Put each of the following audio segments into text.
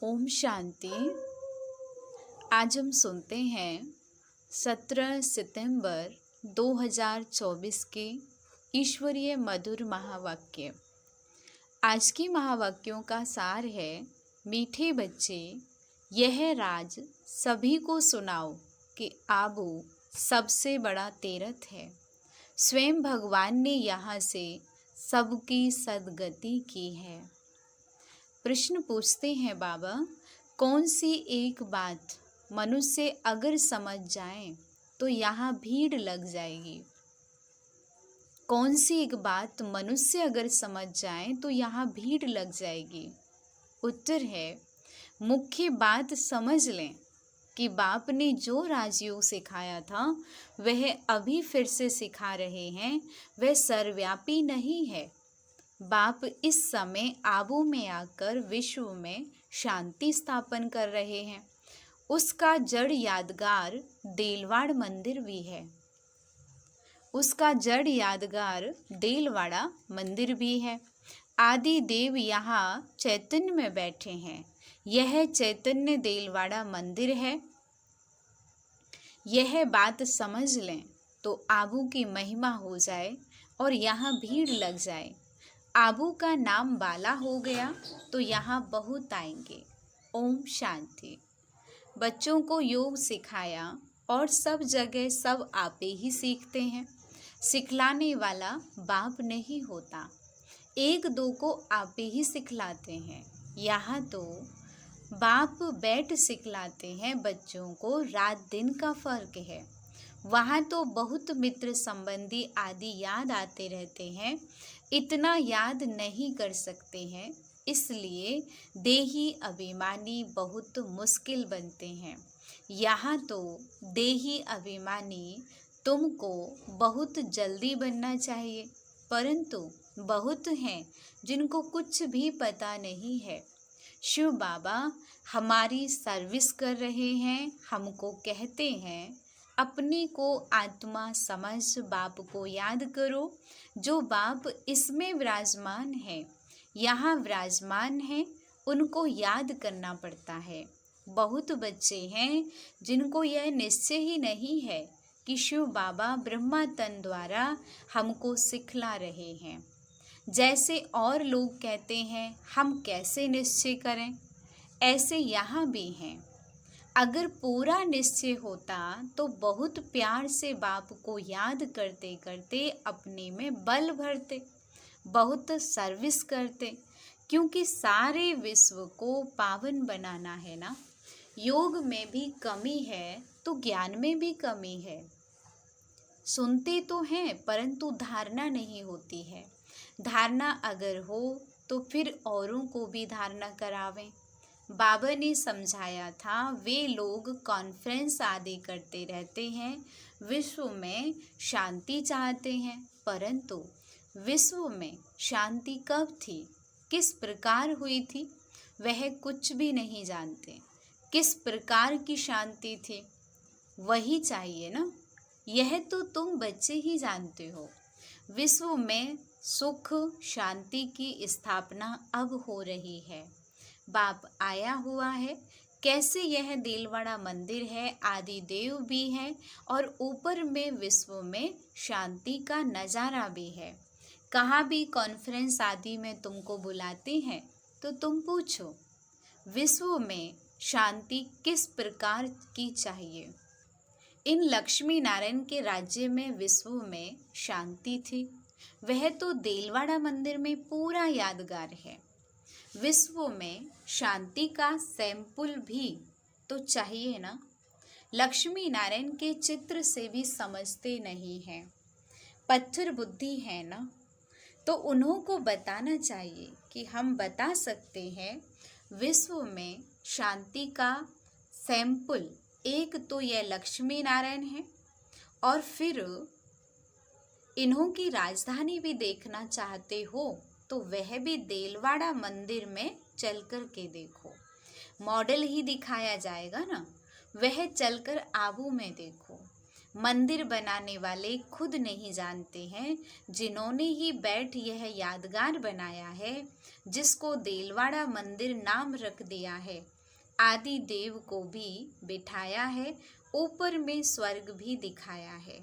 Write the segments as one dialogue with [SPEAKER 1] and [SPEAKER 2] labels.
[SPEAKER 1] ओम शांति। आज हम सुनते हैं 17 सितंबर 2024 के ईश्वरीय मधुर महावाक्य। आज के महावाक्यों का सार है, मीठे बच्चे, यह राज सभी को सुनाओ कि आबू सबसे बड़ा तीर्थ है। स्वयं भगवान ने यहाँ से सबकी सद्गति की है। प्रश्न पूछते हैं बाबा, कौन सी एक बात मनुष्य अगर समझ जाए तो यहाँ भीड़ लग जाएगी। कौन सी एक बात मनुष्य अगर समझ जाए तो यहाँ भीड़ लग जाएगी। उत्तर है, मुख्य बात समझ लें कि बाप ने जो राजयोग सिखाया था वह अभी फिर से सिखा रहे हैं। वह सर्वव्यापी नहीं है। बाप इस समय आबू में आकर विश्व में शांति स्थापन कर रहे हैं। उसका जड़ यादगार देलवाड़ मंदिर भी है। उसका जड़ यादगार देलवाड़ा मंदिर भी है। आदि देव यहाँ चैतन्य में बैठे हैं। यह चैतन्य देलवाड़ा मंदिर है। यह बात समझ लें तो आबू की महिमा हो जाए और यहाँ भीड़ लग जाए। आबू का नाम बाला हो गया तो यहाँ बहुत आएंगे। ओम शांति। बच्चों को योग सिखाया और सब जगह सब आपे ही सीखते हैं। सिखलाने वाला बाप नहीं होता, एक दो को आपे ही सिखलाते हैं। यहाँ तो बाप बैठ सिखलाते हैं बच्चों को। रात दिन का फर्क है। वहाँ तो बहुत मित्र संबंधी आदि याद आते रहते हैं। इतना याद नहीं कर सकते हैं, इसलिए देही अभिमानी बहुत मुश्किल बनते हैं। यहाँ तो देही अभिमानी तुमको बहुत जल्दी बनना चाहिए, परंतु बहुत हैं जिनको कुछ भी पता नहीं है। शिव बाबा हमारी सर्विस कर रहे हैं। हमको कहते हैं, अपने को आत्मा समझ बाप को याद करो। जो बाप इसमें विराजमान है, यहाँ विराजमान है, उनको याद करना पड़ता है। बहुत बच्चे हैं जिनको यह निश्चय ही नहीं है कि शिव बाबा ब्रह्मा तन द्वारा हमको सिखला रहे हैं। जैसे और लोग कहते हैं हम कैसे निश्चय करें, ऐसे यहाँ भी हैं। अगर पूरा निश्चय होता तो बहुत प्यार से बाप को याद करते करते अपने में बल भरते, बहुत सर्विस करते, क्योंकि सारे विश्व को पावन बनाना है ना। योग में भी कमी है तो ज्ञान में भी कमी है। सुनते तो हैं परंतु धारणा नहीं होती है। धारणा अगर हो तो फिर औरों को भी धारणा करावें। बाबा ने समझाया था, वे लोग कॉन्फ्रेंस आदि करते रहते हैं, विश्व में शांति चाहते हैं, परंतु विश्व में शांति कब थी, किस प्रकार हुई थी, वह कुछ भी नहीं जानते। किस प्रकार की शांति थी वही चाहिए ना। यह तो तुम बच्चे ही जानते हो। विश्व में सुख शांति की स्थापना अब हो रही है। बाप आया हुआ है। कैसे यह देलवाड़ा मंदिर है, आदि देव भी है और ऊपर में विश्व में शांति का नज़ारा भी है। कहाँ भी कॉन्फ्रेंस आदि में तुमको बुलाते हैं तो तुम पूछो, विश्व में शांति किस प्रकार की चाहिए। इन लक्ष्मी नारायण के राज्य में विश्व में शांति थी। वह तो देलवाड़ा मंदिर में पूरा यादगार है। विश्व में शांति का सैंपल भी तो चाहिए ना। लक्ष्मी नारायण के चित्र से भी समझते नहीं हैं, पत्थर बुद्धि है ना। तो उन्हों को बताना चाहिए कि हम बता सकते हैं विश्व में शांति का सैंपल एक तो यह लक्ष्मी नारायण है, और फिर इन्हों की राजधानी भी देखना चाहते हो तो वह भी देलवाड़ा मंदिर में चलकर के देखो। मॉडल ही दिखाया जाएगा ना, वह चलकर आबू में देखो। मंदिर बनाने वाले खुद नहीं जानते हैं, जिन्होंने ही बैठ यह यादगार बनाया है, जिसको देलवाड़ा मंदिर नाम रख दिया है। आदि देव को भी बिठाया है, ऊपर में स्वर्ग भी दिखाया है।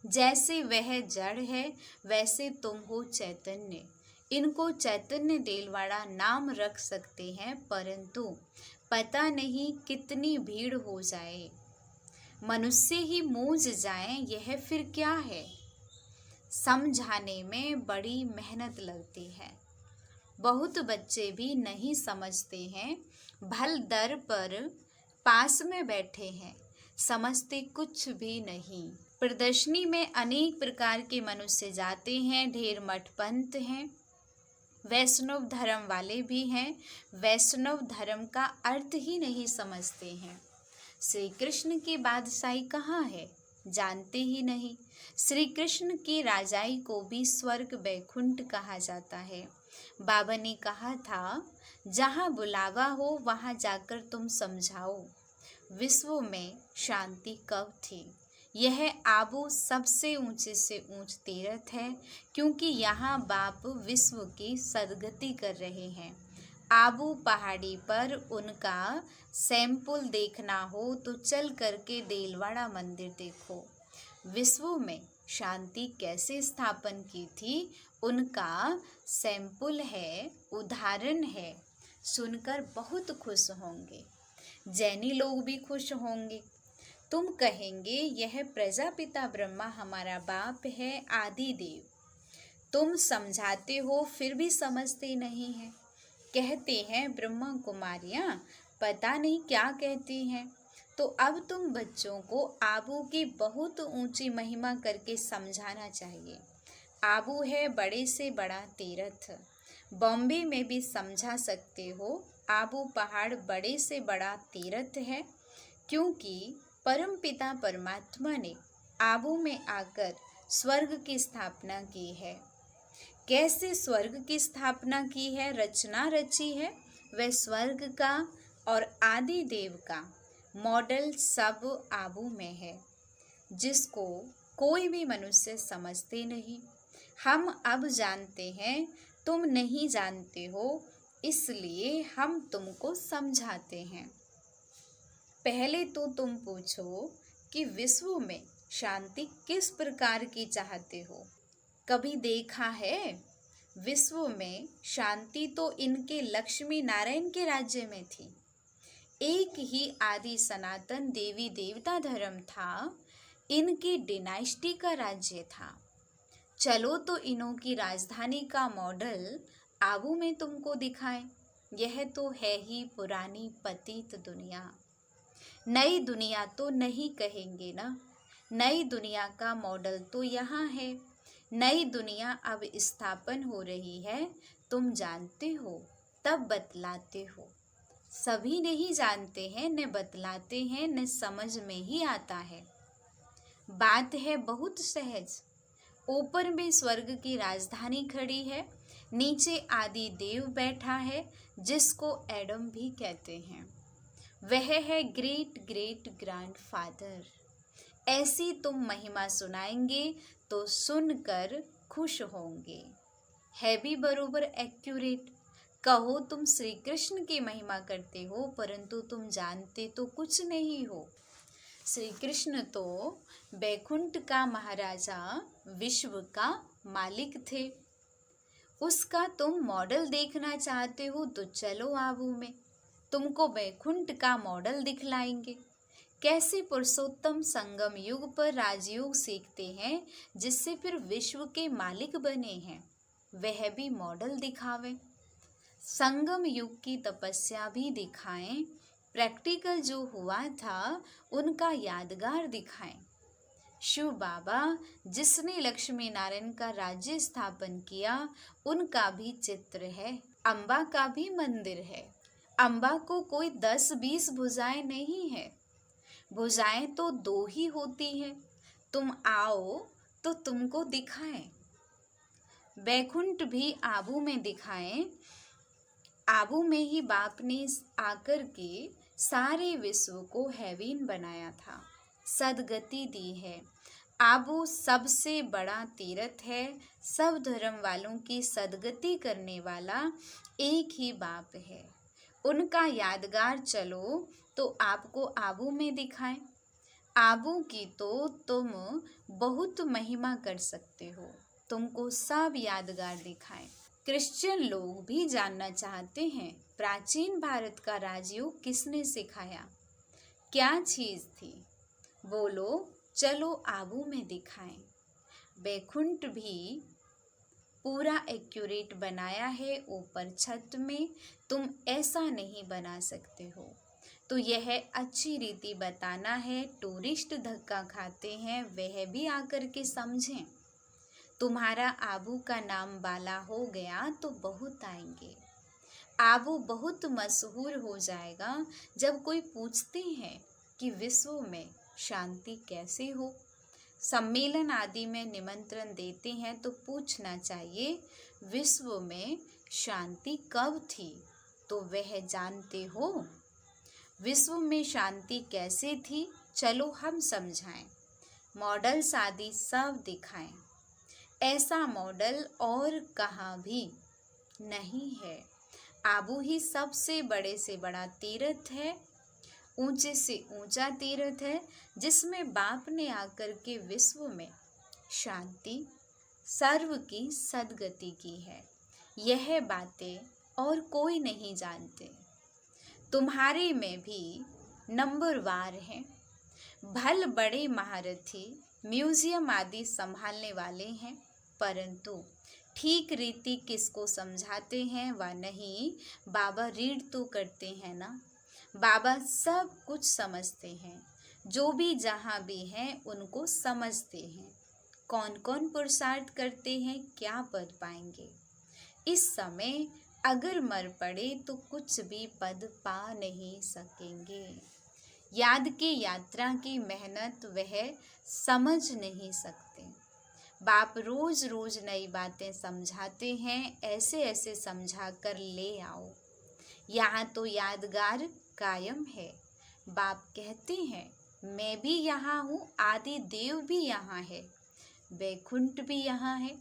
[SPEAKER 1] जैसे वह जड़ है वैसे तुम हो चैतन्य। इनको चैतन्य देलवाड़ा नाम रख सकते हैं, परंतु पता नहीं कितनी भीड़ हो जाए, मनुष्य ही मूझ जाएं, यह फिर क्या है। समझाने में बड़ी मेहनत लगती है, बहुत बच्चे भी नहीं समझते हैं। भल दर पर पास में बैठे हैं, समझते कुछ भी नहीं। प्रदर्शनी में अनेक प्रकार के मनुष्य जाते हैं, ढेर मठ पंथ हैं, वैष्णव धर्म वाले भी हैं, वैष्णव धर्म का अर्थ ही नहीं समझते हैं। श्री कृष्ण की बादशाही कहाँ है, जानते ही नहीं। श्री कृष्ण की राजाई को भी स्वर्ग वैकुंठ कहा जाता है। बाबा ने कहा था, जहाँ बुलावा हो वहाँ जाकर तुम समझाओ, विश्व में शांति कब थी। यह आबू सबसे ऊंचे से ऊंच तीर्थ है, क्योंकि यहाँ बाप विश्व की सदगति कर रहे हैं। आबू पहाड़ी पर उनका सैंपल देखना हो तो चल करके देलवाड़ा मंदिर देखो। विश्व में शांति कैसे स्थापन की थी, उनका सैंपल है, उदाहरण है। सुनकर बहुत खुश होंगे, जैनी लोग भी खुश होंगे। तुम कहेंगे यह प्रजापिता ब्रह्मा हमारा बाप है, आदि देव। तुम समझाते हो फिर भी समझते नहीं हैं। कहते हैं ब्रह्मा कुमारियाँ पता नहीं क्या कहती हैं। तो अब तुम बच्चों को आबू की बहुत ऊंची महिमा करके समझाना चाहिए। आबू है बड़े से बड़ा तीर्थ। बॉम्बे में भी समझा सकते हो, आबू पहाड़ बड़े से बड़ा तीर्थ है, क्योंकि परमपिता परमात्मा ने आबू में आकर स्वर्ग की स्थापना की है। कैसे स्वर्ग की स्थापना की है, रचना रची है, वह स्वर्ग का और आदि देव का मॉडल सब आबू में है, जिसको कोई भी मनुष्य समझते नहीं। हम अब जानते हैं, तुम नहीं जानते हो, इसलिए हम तुमको समझाते हैं। पहले तो तुम पूछो कि विश्व में शांति किस प्रकार की चाहते हो। कभी देखा है? विश्व में शांति तो इनके लक्ष्मी नारायण के राज्य में थी। एक ही आदि सनातन देवी देवता धर्म था, इनकी डिनाइस्टी का राज्य था। चलो तो इन्हों की राजधानी का मॉडल आबू में तुमको दिखाएं। यह तो है ही पुरानी पतित दुनिया। नई दुनिया तो नहीं कहेंगे ना, नई दुनिया का मॉडल तो यहाँ है। नई दुनिया अब स्थापन हो रही है, तुम जानते हो तब बतलाते हो। सभी नहीं जानते हैं, न बतलाते हैं, न समझ में ही आता है। बात है बहुत सहज। ऊपर में स्वर्ग की राजधानी खड़ी है, नीचे आदि देव बैठा है, जिसको एडम भी कहते हैं। वह है ग्रेट ग्रेट ग्रैंडफादर। ऐसी तुम महिमा सुनाएंगे तो सुनकर खुश होंगे। है भी बरोबर एक्यूरेट। कहो तुम श्री कृष्ण की महिमा करते हो, परंतु तुम जानते तो कुछ नहीं हो। श्री कृष्ण तो बैकुंठ का महाराजा, विश्व का मालिक थे। उसका तुम मॉडल देखना चाहते हो तो चलो आबू में, तुमको बैकुंठ का मॉडल दिखलाएंगे। कैसे पुरुषोत्तम संगम युग पर राजयोग सीखते हैं, जिससे फिर विश्व के मालिक बने हैं, वह भी मॉडल दिखावें। संगम युग की तपस्या भी दिखाएं, प्रैक्टिकल जो हुआ था उनका यादगार दिखाएं। शिव बाबा जिसने लक्ष्मी नारायण का राज्य स्थापन किया, उनका भी चित्र है। अम्बा का भी मंदिर है। अम्बा को कोई 10-20 भुजाएं नहीं है, भुजाएं तो 2 ही होती हैं। तुम आओ तो तुमको दिखाएं। बैकुंठ भी आबू में दिखाएं। आबू में ही बाप ने आकर के सारे विश्व को हेवन बनाया था। सदगति दी है। आबू सबसे बड़ा तीर्थ है। सब धर्म वालों की सदगति करने वाला एक ही बाप है। उनका यादगार चलो तो आपको आबू में दिखाएं। आबू की तो तुम बहुत महिमा कर सकते हो, तुमको सब यादगार दिखाएं। क्रिश्चियन लोग भी जानना चाहते हैं, प्राचीन भारत का राजयोग किसने सिखाया, क्या चीज थी? बोलो, चलो आबू में दिखाएं। बैकुंठ भी पूरा एक्यूरेट बनाया है ऊपर छत में, तुम ऐसा नहीं बना सकते हो। तो यह अच्छी रीति बताना है। टूरिस्ट धक्का खाते हैं, वह भी आकर के समझें। तुम्हारा आबू का नाम बाला हो गया तो बहुत आएंगे। आबू बहुत मशहूर हो जाएगा। जब कोई पूछते हैं कि विश्व में शांति कैसे हो, सम्मेलन आदि में निमंत्रण देते हैं तो पूछना चाहिए विश्व में शांति कब थी, तो वह जानते हो। विश्व में शांति कैसे थी, चलो हम समझाएं। मॉडल्स आदि सब दिखाएं। ऐसा मॉडल और कहाँ भी नहीं है। आबू ही सबसे बड़े से बड़ा तीर्थ है, ऊंचे से ऊंचा तीर्थ है, जिसमें बाप ने आकर के विश्व में शांति सर्व की सदगति की है। यह बातें और कोई नहीं जानते। तुम्हारे में भी नंबरवार हैं। भल बड़े महारथी म्यूजियम आदि संभालने वाले हैं, परंतु ठीक रीति किसको समझाते हैं व नहीं। बाबा रीड तो करते हैं ना, बाबा सब कुछ समझते हैं। जो भी जहाँ भी हैं उनको समझते हैं। कौन कौन पुरुषार्थ करते हैं, क्या पद पाएंगे। इस समय अगर मर पड़े तो कुछ भी पद पा नहीं सकेंगे। याद की यात्रा की मेहनत वह समझ नहीं सकते। बाप रोज रोज नई बातें समझाते हैं, ऐसे ऐसे समझा कर ले आओ। यहाँ तो यादगार कायम है। बाप कहते हैं मैं भी यहाँ हूँ, आदि देव भी यहाँ है, बैकुंठ भी यहाँ है।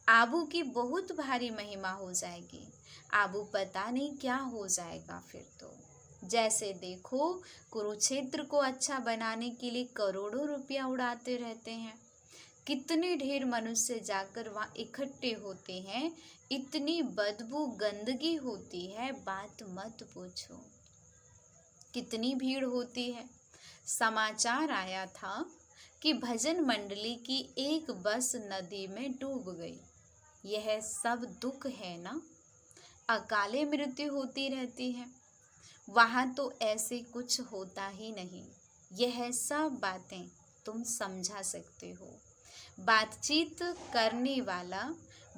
[SPEAKER 1] आबू की बहुत भारी महिमा हो जाएगी। आबू पता नहीं क्या हो जाएगा फिर तो। जैसे देखो, कुरुक्षेत्र को अच्छा बनाने के लिए करोड़ों रुपया उड़ाते रहते हैं। कितने ढेर मनुष्य जाकर वहाँ इकट्ठे होते हैं, इतनी बदबू गंदगी होती है, बात मत पूछो। कितनी भीड़ होती है। समाचार आया था कि भजन मंडली की एक बस नदी में डूब गई। यह सब दुख है ना। अकाले मृत्यु होती रहती है। वहाँ तो ऐसे कुछ होता ही नहीं। यह सब बातें तुम समझा सकते हो। बातचीत करने वाला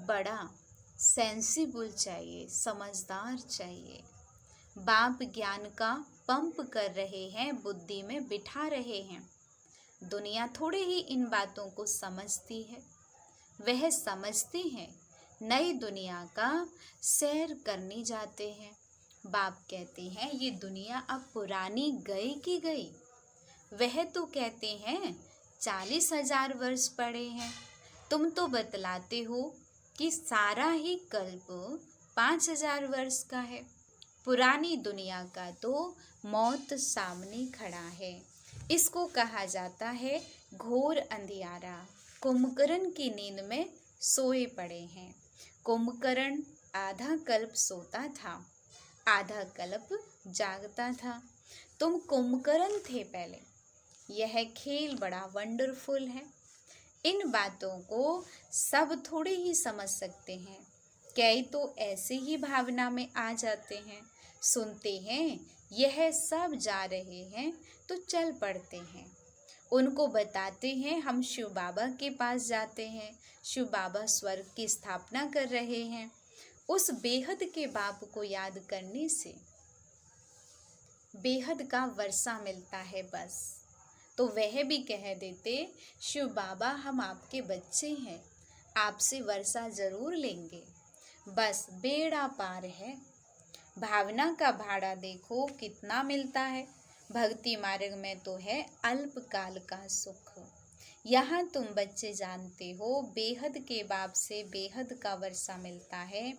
[SPEAKER 1] बड़ा सेंसिबल चाहिए, समझदार चाहिए। बाप ज्ञान का पंप कर रहे हैं, बुद्धि में बिठा रहे हैं। दुनिया थोड़े ही इन बातों को समझती है। वह समझते हैं, नई दुनिया का सैर करने जाते हैं। बाप कहते हैं ये दुनिया अब पुरानी गई की गई। वह तो कहते हैं 40,000 वर्ष पड़े हैं। तुम तो बतलाते हो कि सारा ही कल्प 5,000 वर्ष का है। पुरानी दुनिया का तो मौत सामने खड़ा है। इसको कहा जाता है घोर अंधियारा। कुंभकर्ण की नींद में सोए पड़े हैं। कुंभकर्ण आधा कल्प सोता था, आधा कल्प जागता था। तुम कुंभकर्ण थे पहले। यह खेल बड़ा वंडरफुल है। इन बातों को सब थोड़े ही समझ सकते हैं। कई तो ऐसे ही भावना में आ जाते हैं, सुनते हैं यह सब जा रहे हैं तो चल पड़ते हैं। उनको बताते हैं हम शिव बाबा के पास जाते हैं, शिव बाबा स्वर्ग की स्थापना कर रहे हैं। उस बेहद के बाप को याद करने से बेहद का वर्षा मिलता है बस। तो वह भी कह देते शिव बाबा हम आपके बच्चे हैं, आपसे वर्षा जरूर लेंगे। बस बेड़ा पार है। भावना का भाड़ा देखो कितना मिलता है। भक्ति मार्ग में तो है अल्पकाल का सुख। यहाँ तुम बच्चे जानते हो बेहद के बाप से बेहद का वर्षा मिलता है,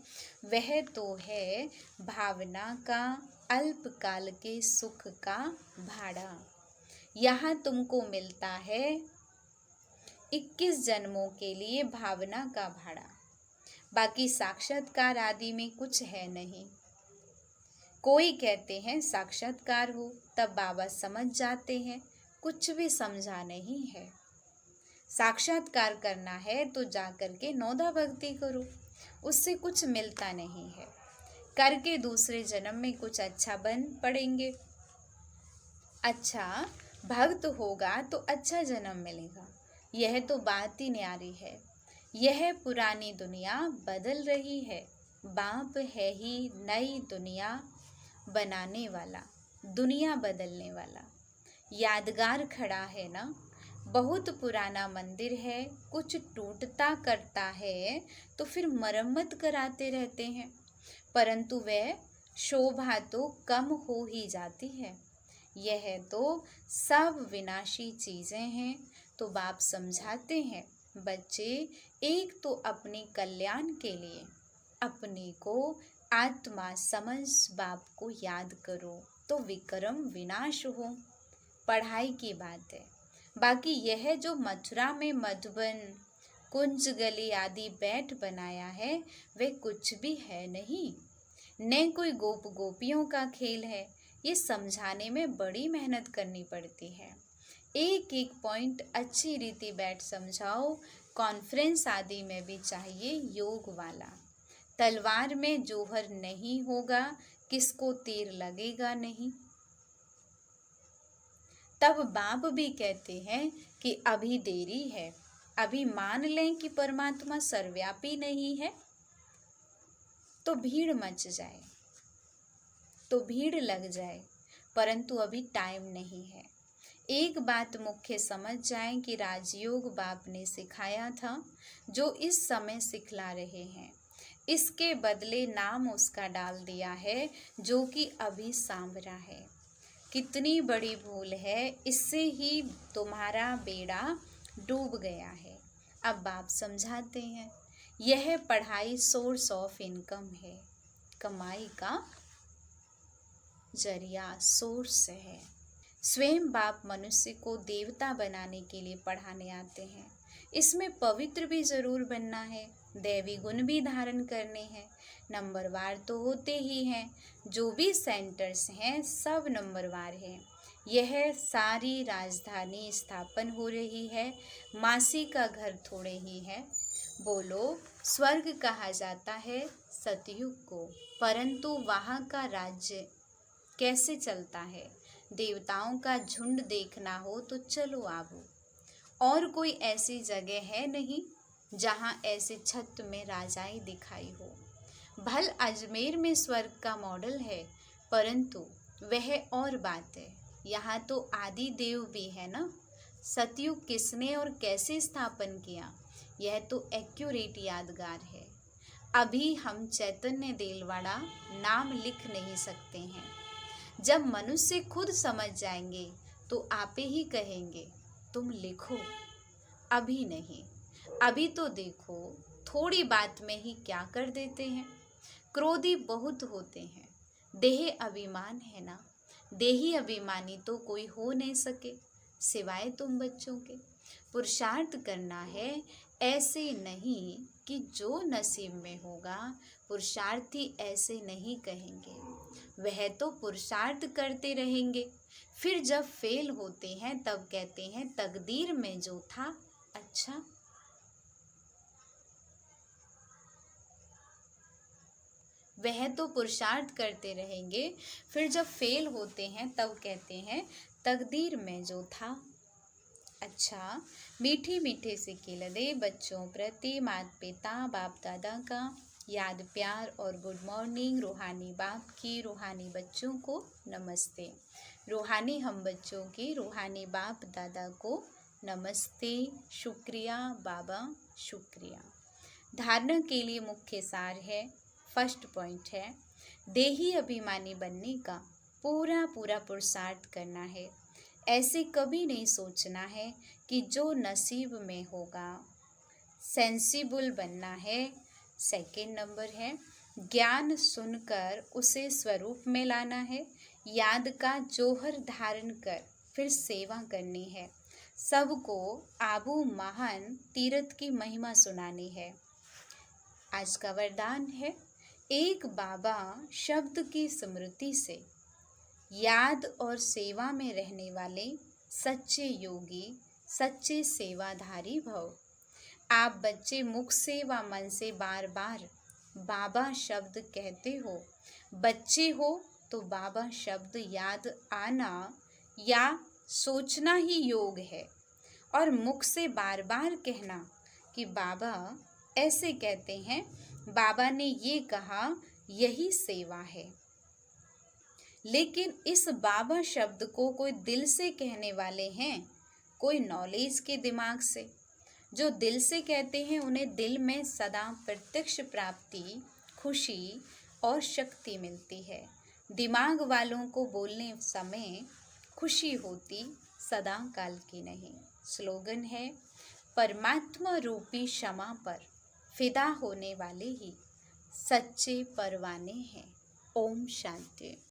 [SPEAKER 1] वह तो है भावना का अल्पकाल के सुख का भाड़ा। यहाँ तुमको मिलता है 21 जन्मों के लिए भावना का भाड़ा, बाकी साक्षात्कार आदि में कुछ है नहीं। कोई कहते हैं साक्षात्कार हो, तब बाबा समझ जाते हैं, कुछ भी समझा नहीं है। साक्षात्कार करना है तो जाकर के नौदा भक्ति करो, उससे कुछ मिलता नहीं है। करके दूसरे जन्म में कुछ अच्छा बन पड़ेंगे, अच्छा भक्त होगा तो अच्छा जन्म मिलेगा। यह तो बात ही न्यारी है। यह पुरानी दुनिया बदल रही है, बाप है ही नई दुनिया बनाने वाला, दुनिया बदलने वाला। यादगार खड़ा है ना, बहुत पुराना मंदिर है, कुछ टूटता करता है तो फिर मरम्मत कराते रहते हैं, परंतु वह शोभा तो कम हो ही जाती है। यह तो सब विनाशी चीज़ें हैं। तो बाप समझाते हैं, बच्चे एक तो अपने कल्याण के लिए अपने को आत्मा समझ बाप को याद करो तो विक्रम विनाश हो। पढ़ाई की बात है। बाकी यह जो मथुरा में मधुबन कुंज गली आदि बैठ बनाया है, वह कुछ भी है नहीं, न कोई गोप गोपियों का खेल है। ये समझाने में बड़ी मेहनत करनी पड़ती है। एक एक पॉइंट अच्छी रीति बैठ समझाओ। कॉन्फ्रेंस आदि में भी चाहिए योग वाला। तलवार में जोहर नहीं होगा, किसको तीर लगेगा नहीं। तब बाप भी कहते हैं कि अभी देरी है, अभी मान लें कि परमात्मा सर्वव्यापी नहीं है तो भीड़ मच जाए, तो भीड़ लग जाए, परंतु अभी टाइम नहीं है। एक बात मुख्य समझ जाएं कि राजयोग बाप ने सिखाया था, जो इस समय सिखला रहे हैं, इसके बदले नाम उसका डाल दिया है जो कि अभी सांभरा है। कितनी बड़ी भूल है, इससे ही तुम्हारा बेड़ा डूब गया है। अब बाप समझाते हैं, यह पढ़ाई सोर्स ऑफ इनकम है, कमाई का जरिया, सोर्स है। स्वयं बाप मनुष्य को देवता बनाने के लिए पढ़ाने आते हैं। इसमें पवित्र भी जरूर बनना है, दैवी गुण भी धारण करने हैं। नंबरवार तो होते ही हैं, जो भी सेंटर्स हैं सब नंबरवार हैं। यह सारी राजधानी स्थापन हो रही है, मासी का घर थोड़े ही है। बोलो, स्वर्ग कहा जाता है सतयुग को, परंतु वहाँ का राज्य कैसे चलता है? देवताओं का झुंड देखना हो तो चलो आबू। और कोई ऐसी जगह है नहीं जहाँ ऐसे छत में राजाएं दिखाई हो। भल अजमेर में स्वर्ग का मॉडल है, परंतु वह और बात है। यहाँ तो आदि देव भी है ना। सतयुग किसने और कैसे स्थापन किया, यह तो एक्यूरेट यादगार है। अभी हम चैतन्य देलवाड़ा नाम लिख नहीं सकते हैं। जब मनुष्य खुद समझ जाएंगे तो आपे ही कहेंगे तुम लिखो, अभी नहीं। अभी तो देखो थोड़ी बात में ही क्या कर देते हैं। क्रोधी बहुत होते हैं, देह अभिमान है ना। देही अभिमानी तो कोई हो नहीं सके सिवाय तुम बच्चों के। पुरुषार्थ करना है, ऐसे नहीं कि जो नसीब में होगा। पुरुषार्थी ऐसे नहीं कहेंगे, वह तो पुरुषार्थ करते रहेंगे। फिर जब फेल होते हैं तब कहते हैं तकदीर में जो था अच्छा। वह तो पुरुषार्थ करते रहेंगे, फिर जब फेल होते हैं तब कहते हैं तकदीर में जो था अच्छा। मीठी मीठी सी किलदे बच्चों प्रति माता पिता बाप दादा का याद प्यार और गुड मॉर्निंग। रूहानी बाप की रूहानी बच्चों को नमस्ते। रूहानी हम बच्चों की रूहानी बाप दादा को नमस्ते। शुक्रिया बाबा, शुक्रिया। धारणा के लिए मुख्य सार है, फर्स्ट पॉइंट है, देही अभिमानी बनने का पूरा पूरा पुरुषार्थ करना है। ऐसे कभी नहीं सोचना है कि जो नसीब में होगा। सेंसिबल बनना है। सेकंड नंबर है ज्ञान सुनकर उसे स्वरूप में लाना है। याद का जौहर धारण कर फिर सेवा करनी है। सबको आबू महान तीर्थ की महिमा सुनानी है। आज का वरदान है एक बाबा शब्द की स्मृति से याद और सेवा में रहने वाले सच्चे योगी, सच्चे सेवाधारी भव। आप बच्चे मुख से व मन से बार बार बाबा शब्द कहते हो। बच्चे हो तो बाबा शब्द याद आना या सोचना ही योग है, और मुख से बार बार कहना कि बाबा ऐसे कहते हैं, बाबा ने ये कहा, यही सेवा है। लेकिन इस बाबा शब्द को कोई दिल से कहने वाले हैं, कोई नॉलेज के दिमाग से। जो दिल से कहते हैं उन्हें दिल में सदा प्रत्यक्ष प्राप्ति, खुशी और शक्ति मिलती है। दिमाग वालों को बोलने समय खुशी होती, सदा काल की नहीं। स्लोगन है परमात्मा रूपी क्षमा पर फिदा होने वाले ही सच्चे परवाने हैं। ओम शांति।